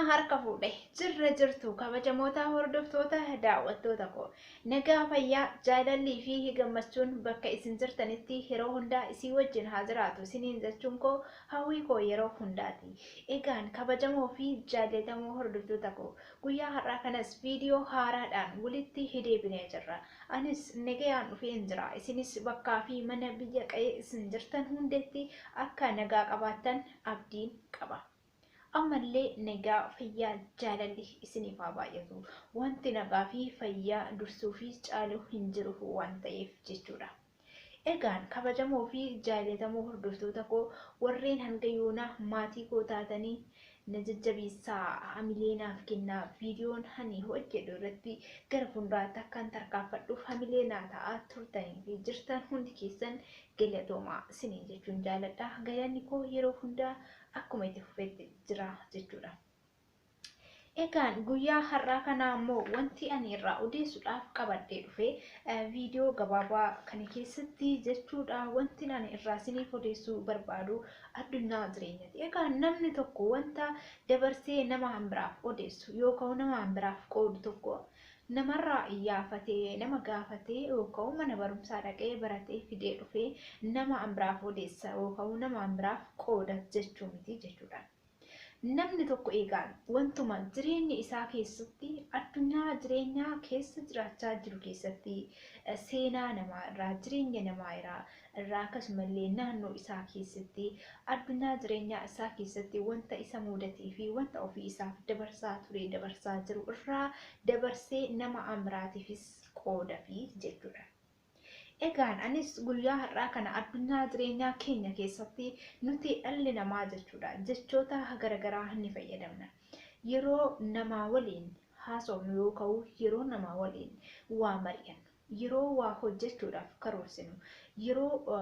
harka fuudhe jirra jirtu kabajamoota hordoftoota daawwattoota koo nagaa fayyaa jaalallii fi gammachuun bakka isin jirtanitti yeroo hundaa isii wajjin haa jiraatu isiniin jechuun koo hawwii koo yeroo hundaati. Egaan kabajamoo fi jaallatamoo hordoftoota koo guyyaa har'aa kanas viidiyoo haaraadhaan walitti deebinee jirra. Anis nagayaan dhufeen jira, isinis bakkaa fi mana biyya qe'ee isin jirtan hundetti akka nagaa qabaattan abdiin qaba. Ammallee nagaa fayyaa jaalalli isiniif haa baay'atu. Wanti nagaa fi fayyaa dursuu fi caaluu hin jiru waan ta'eef jechuudha. Egaan kabajamoo fi jaallatamoo hordoftoota koo warreen hanga yoonaa maatii koo taatanii na jajjabeessaa hamilee naaf kennaa. Viidiyoon ani hojjedhu irratti gara fuulduraatti akkan tarkaanfadhuuf hamilee naa ta'aa turtanii fi jirtan hundi keessan galatoomaa isiniin jechuun jaalladha. Galanni koo yeroo hundaa akkuma itti fufetti jira jechuudha. Egaan guyyaa har'aa kana ammoo wanti ani irraa odeessuudhaaf qabadhee dhufe viidiyoo gabaabaa kana keessatti jechuudha. Wanti ani irraa isiniif odeessuu barbaadu addunyaa jireenyaati. Egaan namni tokko wanta dabarsee nama biraaf odeessu yookaan nama biraaf qoodu tokko namarraa iyyafatee nama gaafatee yookaan mana barumsaa dhaqee baratee fidee dhufee nama biraaf odeessa yookaan nama biraaf qooda jechuu miti jechuudha. Namni tokko egaan wantuma jireenya isaa keessatti addunyaa jireenyaa keessa jiraachaa jiru keessatti seenaa namaa irraa jireenya namaa irraa akkasumallee naannoo isaa keessatti addunyaa jireenyaa isaa keessatti wanta isa mudatee fi wanta ofii isaaf dabarsaa ture dabarsaa jiru irraa dabarsee nama biraatiifis qooda fi jechuudha. Egaan anis guyyaa har'aa kana addunyaa jireenyaa keenya keessatti nuti dhalli namaa jechuudha jechoota garagaraa ni fayyadamna. Yeroo namaa waliin haasofnu yookaan yeroo namaa waliin waa mari'annu, yeroo waa hojjechuudhaaf karoorsinu, yeroo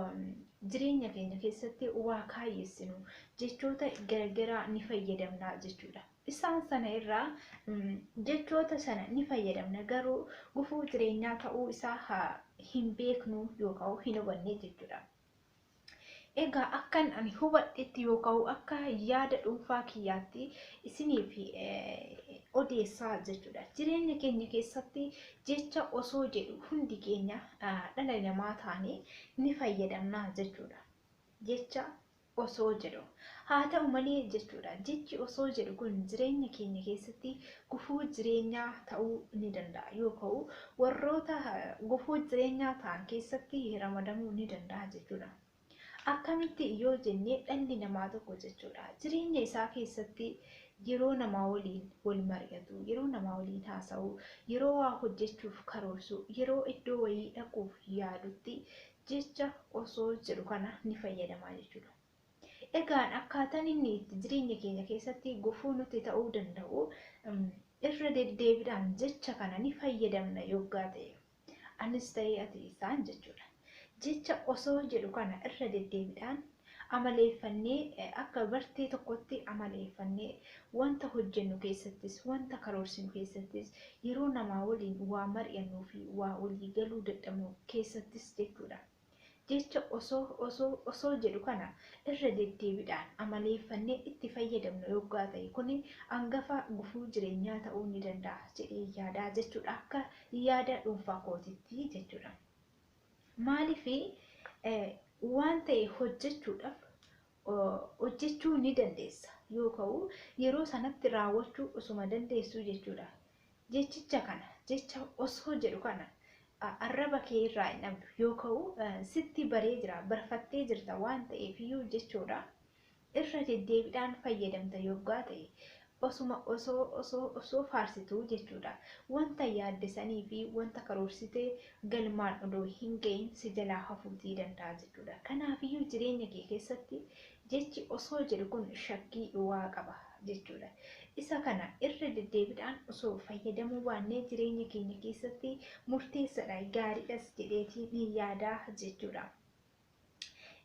jireenya keenya keessatti waa kaayessinu jechoota garagaraa ni fayyadamna jechuudha. Isaan sana irraa jechoota sana ni fayyadamna garuu gufuu jireenyaa ta'uu isaa hin beeknu yookaan hin hubanne jechuudha. Egaa akkan ani hubadhetti yookaan akka yaada dhuunfaa kiyyaatti isiniif odeessaa jechuudha. Jireenya keenya keessatti jecha osoo jedhu hundi keenya dhala namaa taanee ni fayyadamna jechuudha. Jecha osoo jedhu haa ta'u malee jechuudha. Jechi osoo jedhu kun jireenya keenya keessatti gufuu jireenyaa ta'uu ni danda'a yookaan warroota gufuu jireenyaa ta'an keessatti ramadamuu ni danda'a jechuudha. Akkamitti yoo jennee dhalli namaa tokko jechuudha jireenya isaa keessatti yeroo namaa waliin wal mari'atu, yeroo namaa waliin haasa'u, yeroo waa hojjechuuf karoorsu, yeroo iddoo wayii dhaquuf yaadutti jecha osoo jedhu kana ni fayyadama jechuudha. Egaan akkaataan inni itti jireenya keenya keessatti gufuu nuti ta'uu danda'u irra deddeebiidhaan jecha kana ni fayyadamna yoggaa ta'e anis ta'ee ati isaan jechuudha. Jecha osoo jedhu kana irra deddeebiidhaan amaleeffannee akka bartee tokkotti amaleeffannee wanta hojjennu keessattis wanta karoorsinu keessattis yeroo namaa waliin waa mari'annuu fi waa walii galuu dadhabnu keessattis jechuudha. Jecha osoo jedhu kana irra deddeebiidhaan amaleeffannee itti fayyadamnu yoggaa ta'e kuni hangafa gufuu jireenyaa ta'uu ni danda'a jedhee yaadaa jechuudha. Akka yaada dhuunfaa kootitti jechuudha. Maaliif waan ta'e hojjechuu ni dandeessa yookaan yeroo sanatti raawwachuu osuma dandeessu jechuudha. Jechicha kana jecha osoo jedhu kana arraba kee irraa hin dhabdu yookaan sitti baree jira barfattee jirta waan ta'eef iyyuu jechuudha. Irra deddeebiidhaan fayyadamta yoggaa ta'e osoo faarsituu jechuudha. Wanta yaaddesanii fi wanta karoorsitee galmaan odoo hin gahin si jalaa hafuutii danda'a jechuudha. Kanaaf iyyuu jireenya kee keessatti jechi osoo jedhu kun shakkii waa qaba jechuudha. Isa kana irra deddeebiidhaan osoo fayyadamuu baannee jireenya keenya keessatti murteessaadha gaariidhas jedheetii ni yaadaa jechuudha.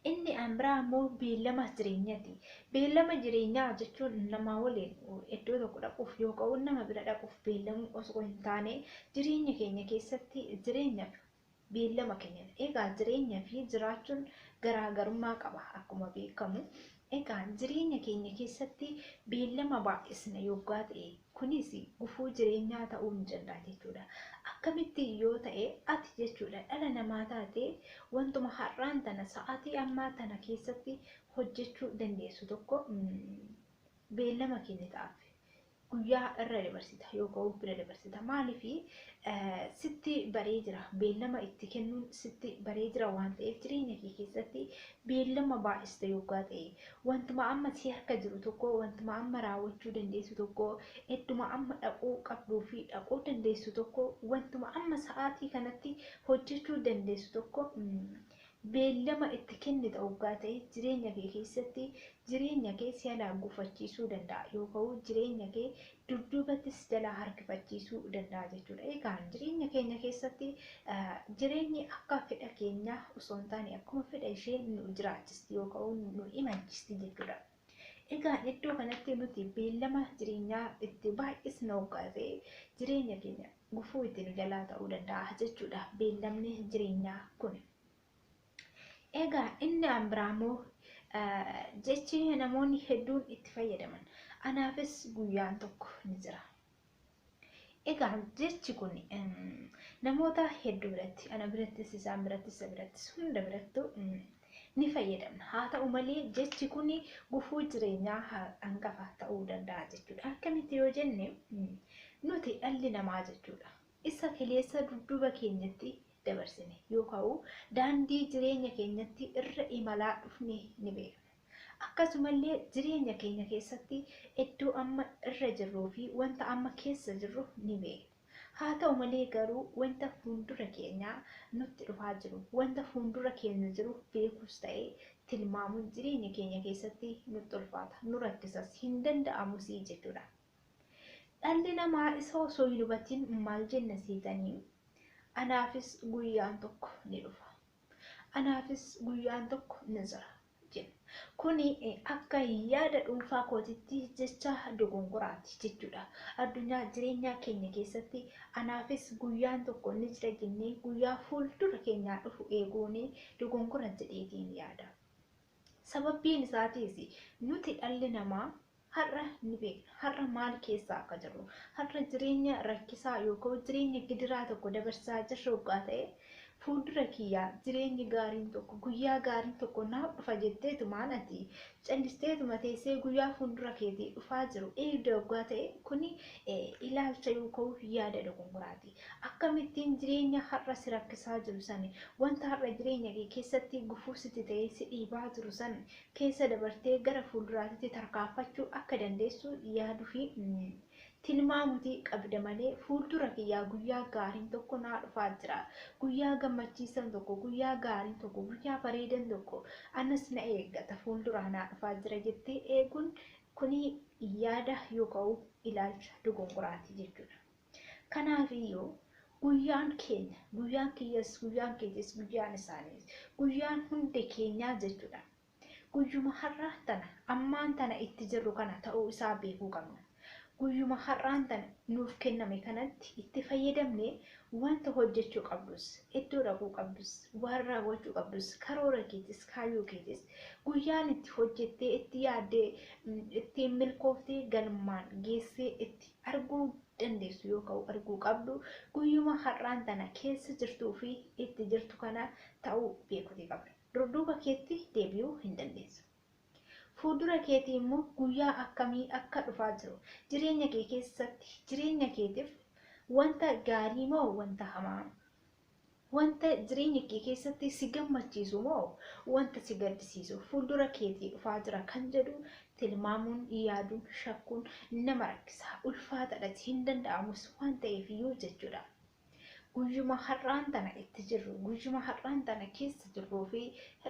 Inni biraa immoo beellama jireenyaati. Beellama jireenyaa jechuun nama waliin iddoo tokko dhaquuf yookaan nama bira dhaquuf beellamuu osoo hin taane jireenya keenya keessatti jireenyaaf beellama keenya. Egaa jireenyaa fi jiraachuun garaagarummaa qaba akkuma beekamu. Egaan jireenya keenya keessatti beellama baay'isna yoggaa ta'e kunis gufuu jireenyaa ta'uu hin danda'a jechuudha. Akkamitti yoo ta'e ati jechuudha dhala namaa taate wantuma har'aan tana sa'aatii ammaa tana keessatti hojjechuu dandeessu tokko beellama keenya ta'aaf guyyaa irra dabarsita yookaan bira dabarsita. Maaliif sitti baree jira beellama itti kennuun sitti baree jira waan ta'eef jireenya kee keessatti beellama baay'ista yoggaa ta'e wantuma amma si harka jiru tokko wantuma amma raawwachuu dandeessu tokko idduma amma dhaquu qabduu fi dhaquu dandeessu tokko wantuma amma sa'aatii kanatti hojjechuu dandeessu tokko beellama itti kennita yoggaa ta'e jireenya kee keessatti jireenya kee si jalaa gufachiisuu danda'a yookaan jireenya kee dudduubattis jalaa harkifachiisuu danda'a jechuudha. Egaan jireenya keenya keessatti jireenyi akka fedha keenya osoo hin taane akkuma fedha ishee nu jiraachisti yookaan nu imalchisti jechuudha. Egaan iddoo kanatti nuti beellama jireenyaa itti baay'isna yoggaa ta'e jireenya keenya gufuu itti nu jalaa ta'uu danda'a jechuudha beellamni jireenyaa kun. Egaa inni ambiraamoo jechi namoonni hedduun itti fayyadaman anaafis guyyaan tokko ni jira. Egaa jechi kun namoota hedduu biratti ana birattis isaan birattis birattis hunda birattu ni fayyadamna. Haa ta'u malee jechi kun gufuu jireenyaa hangafa ta'uu danda'a jechuudha. Akkamitti yoo jenne nuti dhalli namaa jechuudha isa kaleessa dudduuba keenyatti dabarsine yookaan daandii jireenya keenyatti irra imalaa dhufne ni beekna. Akkasumallee jireenya keenya keessatti iddoo amma irra jirruu fi wanta amma keessa jirru ni beekna. Haa ta'u malee garuu wanta fuuldura keenyaa nutti dhufaa jiru wanta fuuldura keenya jiru beekuus ta'ee tilmaamuun jireenya keenya keessatti nutti ulfaata nu rakkisas hin danda'amus jechuudha. Dhalli namaa isa osoo hin hubatiin maal jenna seetanii anaafis guyyaan tokko ni dhufa. Anaafis guyyaan tokko ni jira jenna. Kuni akka yaada dhuunfaa kootitti jecha dogongoraati jechuudha. Addunyaa jireenyaa keenya keessatti anaafis guyyaan tokko ni jira jennee guyyaa fuuldura keenyaa dhufu eeguun dogongora jedheetiin yaada. Sababbiin isaatiis nuti dhalli namaa har'a ni beekna. Har'a maal keessaa akka jirru har'a jireenya rakkisaa yookaan jireenya gidiraa tokko dabarsaa jirru yoggaa ta'e fuuldura kiyyaa jireenyi gaariin tokko guyyaa gaariin tokko naaf dhufa jetteetumaan ati callisteetuma teessee guyyaa fuuldura keetii dhufaa jiru eegda yoggaa ta'e kuni ilaalcha yookaan yaada dogongoraati. Akkamittiin jireenya har'a si rakkisaa jiru sani wanta har'a jireenya kee keessatti gufuu sitti ta'ee si dhiibaa jiru san keessa dabartee gara fuulduraatti tarkaanfachuu akka dandeessu yaaduu fi tilmaamutii qabda malee fuuldura kiyyaa guyyaa gaariin tokko naa dhufaa jira. Guyyaa gammachiisan tokko guyyaa gaariin tokko guyyaa bareedan tokko anas na eeggata fuulduraa naa dhufaa jira jettee eeguun kuni yaada yookaan ilaalcha dogongoraati jechuudha. Kanaafiyyuu guyyaan keenya guyyaan kiyyas guyyaan keetis guyyaan isaaniis guyyaan hundi keenyaa jechuudha. Guyyuma har'a tana ammaan tana itti jirru kana ta'uu isaa beekuu qabna. Guyyuma har'aan tana nuuf kenname kanatti itti fayyadamne wanta hojjechuu qabdus iddoo dhaquu qabdus waan raawwachuu qabdus karoora keetis kaayyoo keetis guyyaan itti hojjettee itti yaaddee itti milkooftee galmaan geessee itti arguu dandeessu yookaan arguu qabdu guyyuma har'aan tana keessa jirtuu fi itti jirtu kana ta'uu beekuutii qabda. Dudduuba keetti deebi'uu hin dandeessu. Fuuldura keetii immoo guyyaa akkamii akka dhufaa jiru jireenya kee keessatti jireenya keetiif wanta gaarii moo wanta hamaa wanta jireenya kee keessatti si gammachiisu moo wanta si gaddisiisu fuuldura keetii dhufaa jira kan jedhu tilmaamuun yaaduun shakkuun nama rakkisa ulfaataadhaati hin danda'amus waan ta'eef iyyuu jechuudha. Guyyuma har'aan tana itti jirru guyyuma har'aan tana keessa jirruu fi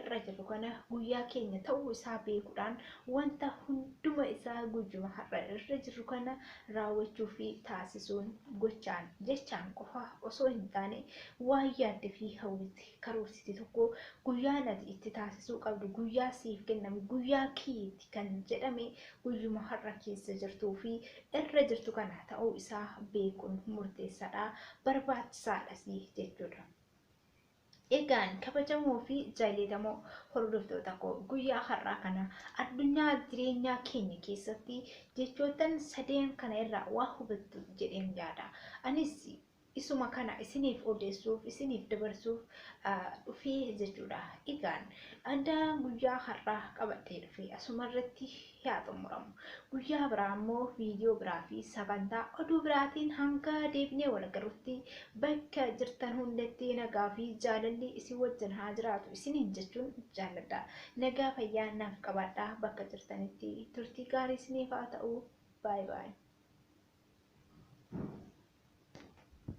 irra jirru kana guyyaa keenya ta'uu isaa beekuudhaan wanta hunduma isaa guyyuma har'a irra jirru kana raawwachuu fi taasisuun gochaan jechaan qofa osoo hin taane waan yaadde fi hawwite karoorsite tokko guyyaan ati itti taasisuu qabdu guyyaa siif kenname guyyaa keeti kan jedhame guyyuma har'a keessa jirtuu fi irra jirtu kana ta'uu isaa beekuun murteessaadha barbaachisaa jechuudha. Egaan kabajamoo fi jaallatamoo hordoftoota koo guyyaa har'aa kana addunyaa jireenyaa keenya keessatti jechootan sadeen kana irraa waa hubattu jedheen yaada. Anis isuma kana isiniif odeessuuf isiniif dabarsuuf dhufee jechuudha. Egaan andaan guyyaa har'aa qabatee dhufee asuma irratti yaa xumuramu. Guyyaa biraa immoo viidiyoo biraa fi sagantaa oduu biraatiin hanga deebinee wal agarrutti bakka jirtan hundatti nagaa fi jaalalli isin wajjin haa jiraatu isiniin jechuun jaalladha. Nagaa fayyaa naaf qabaadhaa bakka jirtanitti turtii gaarii isiniif haa ta'u. Baay baay.